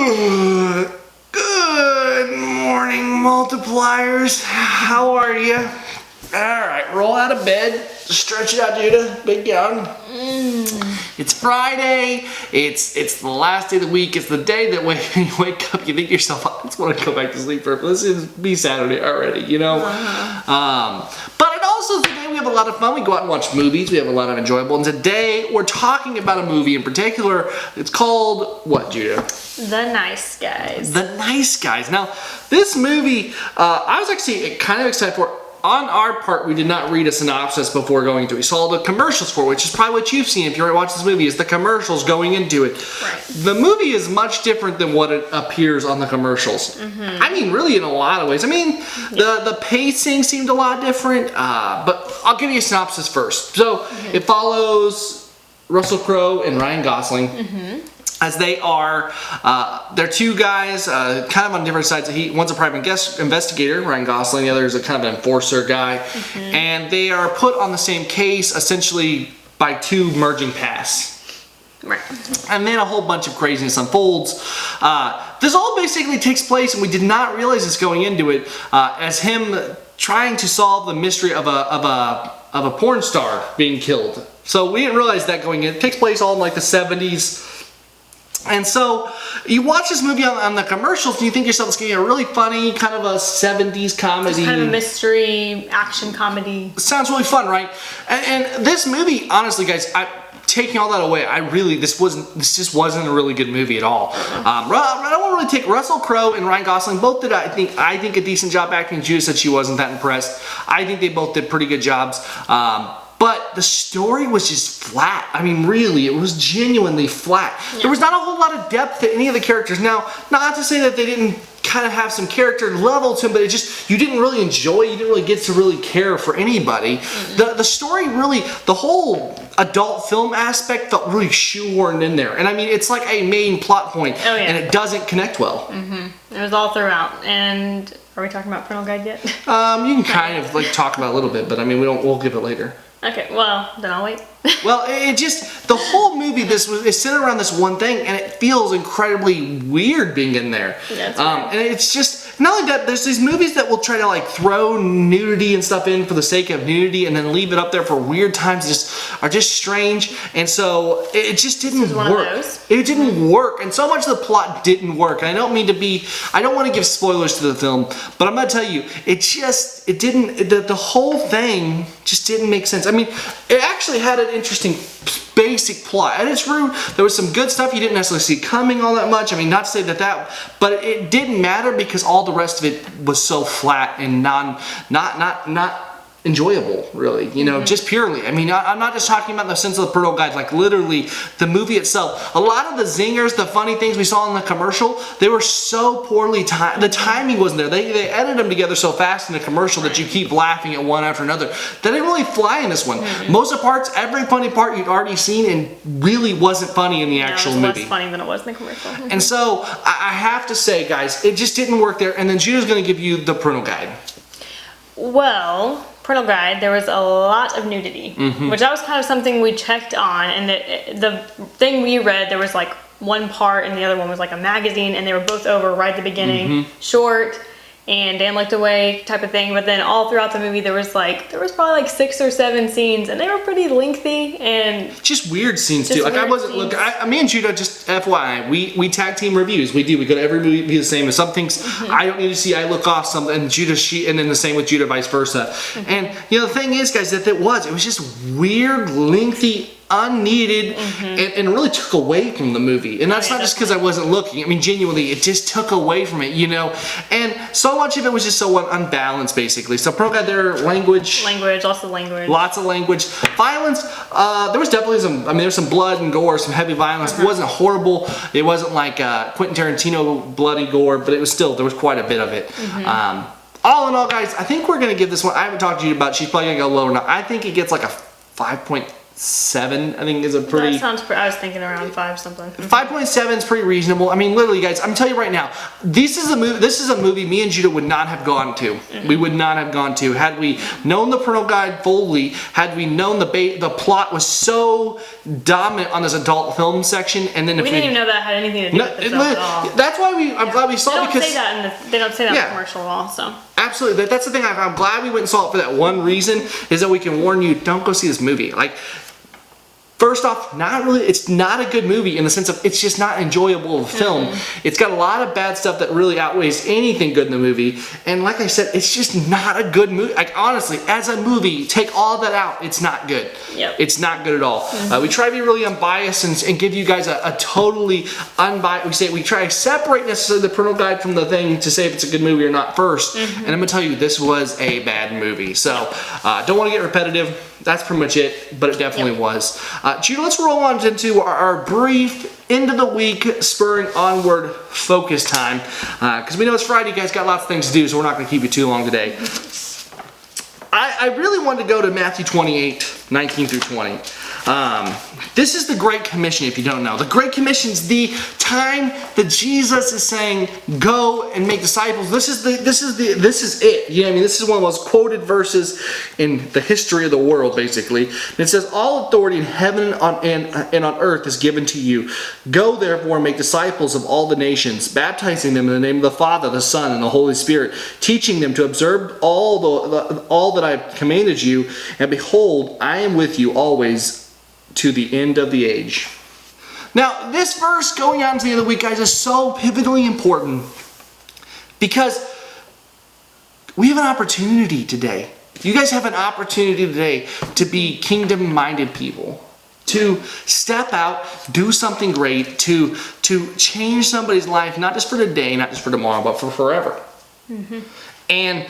Good morning, multipliers. How are you? Alright, roll out of bed. Stretch it out, Judah. Big yawn. It's Friday. It's the last day of the week. It's the day that when you wake up, you think to yourself, I just want to go back to sleep for this is be Saturday already, you know? But it also is the day we have a lot of fun. We go out and watch movies. We have a lot of enjoyable. And today, we're talking about a movie in particular. It's called, what, Judah? The Nice Guys. The Nice Guys. Now, this movie, I was actually kind of excited for. On our part, we did not read a synopsis before going into it. We saw the commercials for it, which is probably what you've seen if you watch this movie, is the commercials going into it. Right. The movie is much different than what it appears on the commercials. I mean, really in a lot of ways. I mean, the pacing seemed a lot different, but I'll give you a synopsis first. So, it follows Russell Crowe and Ryan Gosling. As they are, they're two guys kind of on different sides. One's a private investigator, Ryan Gosling, the other is a kind of an enforcer guy. And they are put on the same case essentially by two merging paths. Right. And then a whole bunch of craziness unfolds. This all basically takes place, and we did not realize this going into it, as him trying to solve the mystery of a porn star being killed. So we didn't realize that going in. It takes place all in like the 70s. And so you watch this movie on the commercials and you think to yourself it's going to be a really funny kind of a 70s comedy. Just kind of a mystery action comedy. Sounds really fun, right? And this movie, honestly, guys, taking all that away, this just wasn't a really good movie at all. I don't want to really take Russell Crowe and Ryan Gosling both did I think a decent job acting. Judah said she wasn't that impressed. I think they both did pretty good jobs. But the story was just flat. I mean, really, it was genuinely flat. Yeah. There was not a whole lot of depth to any of the characters. Now, not to say that they didn't kind of have some character level to them, but it just, you didn't really enjoy, you didn't really get to really care for anybody. The story really, the whole adult film aspect felt really shoehorned in there. And I mean, it's like a main plot point, and it doesn't connect well. It was all throughout. And are we talking about Parental Guide yet? You can kind of like talk about it a little bit, but I mean, we'll give it later. Okay, well, then I'll wait. Well, it just, the whole movie, is centered around this one thing, and it feels incredibly weird being in there. That's right. And it's just, not only that, there's these movies that will try to like throw nudity and stuff in for the sake of nudity and then leave it up there for weird times, are just strange, and so it just didn't work. It didn't work, and so much of the plot didn't work. And I don't want to give spoilers to the film, but I'm going to tell you, the whole thing just didn't make sense. I mean, it actually had an interesting basic plot. At its root, there was some good stuff you didn't necessarily see coming all that much. I mean, not to say that, but it didn't matter because all the rest of it was so flat and not enjoyable, really, just purely. I mean, I'm not just talking about in the sense of the Parental Guide, like literally the movie itself. A lot of the zingers, the funny things we saw in the commercial, they were so poorly timed. The timing wasn't there. They edited them together so fast in the commercial that you keep laughing at one after another. That didn't really fly in this one. Most of the parts, every funny part you'd already seen and really wasn't funny in the actual movie. It was less funny than it was in the commercial. And so, I have to say, guys, it just didn't work there. And then Judah's going to give you the Parental Guide. Well, Parental Guide, there was a lot of nudity, which that was kind of something we checked on, and the thing we read, there was like one part and the other one was like a magazine, and they were both over right at the beginning, short, and Dan looked away type of thing, but then all throughout the movie there was probably like 6 or 7 scenes, and they were pretty lengthy and just weird scenes too. Like me and Judah, just FYI, we tag team reviews. We go to every movie the same. Some things I don't need to see, I look off some, and and then the same with Judah, vice versa. And the thing is, guys, that it was just weird, lengthy, unneeded, and really took away from the movie. And that's not just because I wasn't looking. I mean, genuinely, it just took away from it, And so much of it was just so unbalanced, basically. So Parental Guide, their language, lots of language, violence. There was definitely there's some blood and gore, some heavy violence. It wasn't horrible. It wasn't like Quentin Tarantino bloody gore, but there was quite a bit of it. All in all, guys, I think we're gonna give this one. I haven't talked to you about it. She's probably gonna go lower now. I think it gets like a 5.5 5.7, I think, is a pretty. That sounds. I was thinking around 5 something. 5.7 is pretty reasonable. I mean, literally, guys, I'm telling you right now, this is a movie me and Judah would not have gone to. We would not have gone to had we known the parental guide fully. Had we known the plot was so dominant on this adult film section, and then We didn't even know that had anything to do with the film at all. That's why I'm glad we saw They it don't because say that they don't say that in Yeah. the commercial at all. So absolutely, that's the thing. I'm glad we went and saw it for that one reason, is that we can warn you, don't go see this movie. Like, first off, it's not a good movie in the sense of it's just not enjoyable of a film. It's got a lot of bad stuff that really outweighs anything good in the movie. And like I said, it's just not a good movie. Like, honestly, as a movie, take all that out, it's not good. Yep. It's not good at all. We try to be really unbiased and give you guys a totally unbiased, we try to separate necessarily the parental guide from the thing to say if it's a good movie or not first. And I'm gonna tell you, this was a bad movie. So, don't want to get repetitive. That's pretty much it, but it definitely was. Judah, let's roll on into our brief end of the week spurring onward focus time, because we know it's Friday. You guys got lots of things to do, so we're not going to keep you too long today. I really wanted to go to Matthew 28, 19 through 20. This is the Great Commission, if you don't know. The Great Commission is the time that Jesus is saying, go and make disciples. This is it. You know what I mean? This is one of the most quoted verses in the history of the world, basically. And it says, all authority in heaven and on earth is given to you. Go therefore and make disciples of all the nations, baptizing them in the name of the Father, the Son, and the Holy Spirit, teaching them to observe all that I've commanded you. And behold, I am with you always to the end of the age. Now, this verse going on to the end of the week, guys, is so pivotally important because we have an opportunity today. You guys have an opportunity today to be kingdom-minded people, to step out, do something great, to change somebody's life, not just for today, not just for tomorrow, but for forever. And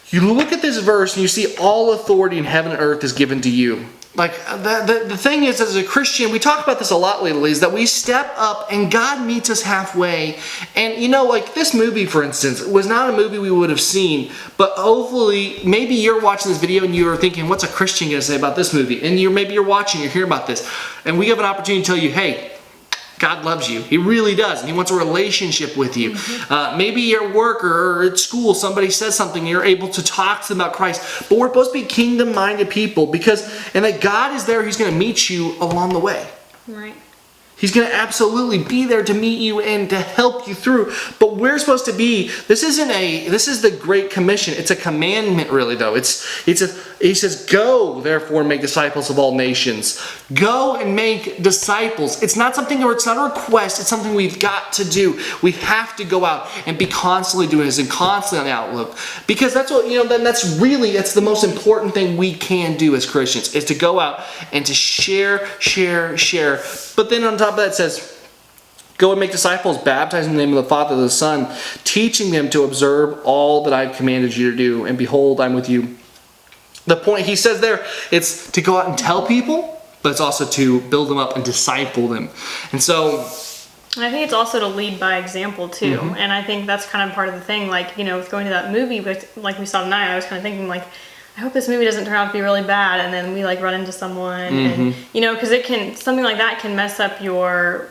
you look at this verse and you see all authority in heaven and earth is given to you. Like, the thing is, as a Christian, we talk about this a lot lately, is that we step up and God meets us halfway. And, you know, like this movie, for instance, was not a movie we would have seen, but hopefully, maybe you're watching this video and you're thinking, what's a Christian going to say about this movie? And maybe you're watching, you're hearing about this, and we have an opportunity to tell you, hey, God loves you. He really does. And He wants a relationship with you. Maybe at work or at school, somebody says something, and you're able to talk to them about Christ. But we're supposed to be kingdom-minded people and that God is there. He's going to meet you along the way. right. He's going to absolutely be there to meet you and to help you through. But we're supposed to be, this is the Great Commission. It's a commandment, really, though. He says, go, therefore, and make disciples of all nations. Go and make disciples. It's not something, or it's not a request. It's something we've got to do. We have to go out and be constantly doing this and constantly on the outlook. Because that's what, that's the most important thing we can do as Christians, is to go out and to share. But then on top of that, it says, go and make disciples, baptizing in the name of the Father, the Son, teaching them to observe all that I've commanded you to do. And behold, I'm with you. The point he says there, it's to go out and tell people, but it's also to build them up and disciple them. And so, I think it's also to lead by example too. And I think that's kind of part of the thing, like, with going to that movie, but like we saw tonight, I was kind of thinking, like, I hope this movie doesn't turn out to be really bad, and then we like run into someone, and because something like that can mess up your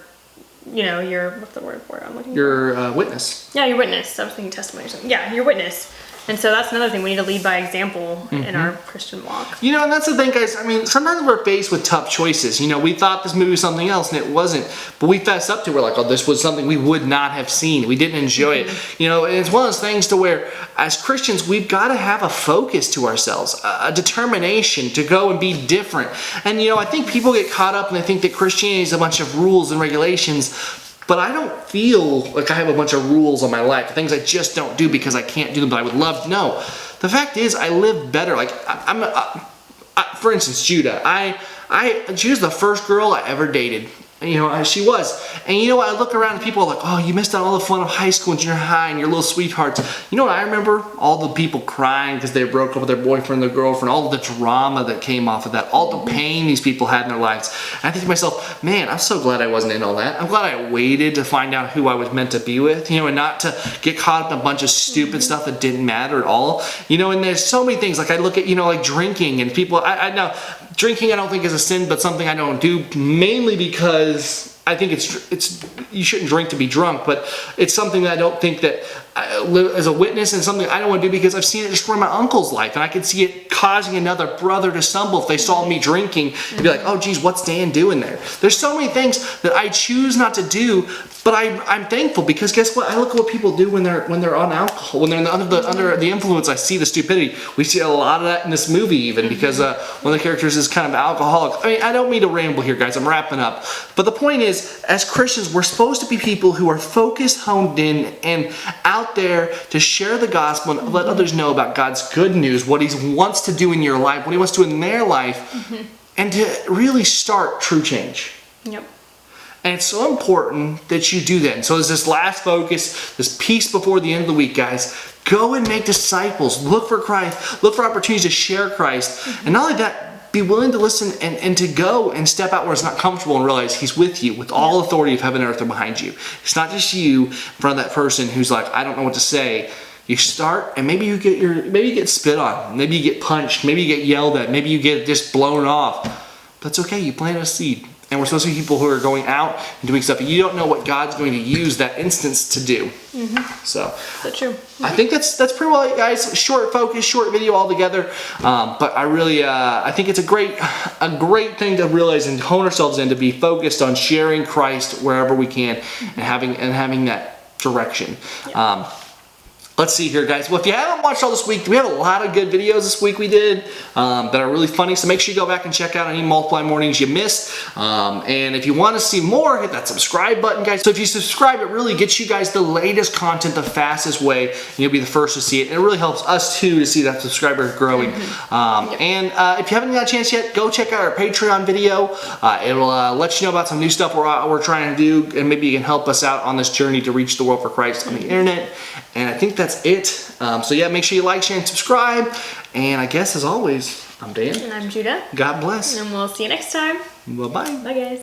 what's the word for it? I'm looking your witness. Yeah, your witness. I was thinking testimony or something. Yeah, your witness. And so that's another thing. We need to lead by example in our Christian walk. And that's the thing, guys. I mean, sometimes we're faced with tough choices. We thought this movie was something else, and it wasn't. But we fessed up to, we're like, oh, this was something we would not have seen. We didn't enjoy it. And it's one of those things to where, as Christians, we've got to have a focus to ourselves, a determination to go and be different. And, I think people get caught up and they think that Christianity is a bunch of rules and regulations. But I don't feel like I have a bunch of rules on my life, things I just don't do because I can't do them, but I would love to. No. The fact is, I live better. Like, for instance, Judah. Judah's the first girl I ever dated. She was. And I look around and people are like, oh, you missed out on all the fun of high school and junior high and your little sweethearts. You know what I remember? All the people crying because they broke up with their boyfriend or their girlfriend, all the drama that came off of that, all the pain these people had in their lives. And I think to myself, man, I'm so glad I wasn't in all that. I'm glad I waited to find out who I was meant to be with, and not to get caught up in a bunch of stupid stuff that didn't matter at all. And there's so many things, like I look at, like drinking and people, I know drinking I don't think is a sin, but something I don't do, mainly because I think it's you shouldn't drink to be drunk, but it's something that I don't think that I live as a witness, and something I don't want to do because I've seen it destroy my uncle's life, and I could see it causing another brother to stumble if they saw me drinking and be like, oh geez, what's Dan doing there? There's so many things that I choose not to do, but I'm thankful because guess what? I look at what people do when they're on alcohol, when they're under the influence. I see the stupidity. We see a lot of that in this movie even because one of the characters is kind of alcoholic. I mean, I don't mean to ramble here, guys. I'm wrapping up, but the point is, as Christians, we're supposed to be people who are focused, honed in, and out there to share the gospel and let others know about God's good news, what He wants to do in your life, what He wants to do in their life, and to really start true change. Yep. And it's so important that you do that. And so there's this last focus, this piece before the end of the week, guys. Go and make disciples. Look for Christ. Look for opportunities to share Christ. And not only that, be willing to listen and to go and step out where it's not comfortable and realize He's with you with all authority of heaven and earth are behind you. It's not just you in front of that person who's like, I don't know what to say. You start and maybe you get spit on, maybe you get punched, maybe you get yelled at, maybe you get just blown off. But it's okay, you planted a seed. And we're supposed to be people who are going out and doing stuff. You don't know what God's going to use that instance to do. So true. I think that's pretty well it, guys. Short focus, short video altogether. But I really I think it's a great thing to realize and hone ourselves in, to be focused on sharing Christ wherever we can and having that direction. Yeah. Let's see here, guys. Well, if you haven't watched all this week, we have a lot of good videos this week we did that are really funny. So make sure you go back and check out any Multiply Mornings you missed. And if you want to see more, hit that subscribe button, guys. So if you subscribe, it really gets you guys the latest content the fastest way. And you'll be the first to see it. And it really helps us, too, to see that subscriber growing. And if you haven't got a chance yet, go check out our Patreon video. It'll let you know about some new stuff we're trying to do. And maybe you can help us out on this journey to reach the world for Christ on the internet. And I think that's it. So yeah, make sure you like, share, and subscribe. And I guess as always, I'm Dan. And I'm Judah. God bless. And we'll see you next time. Bye-bye. Bye, guys.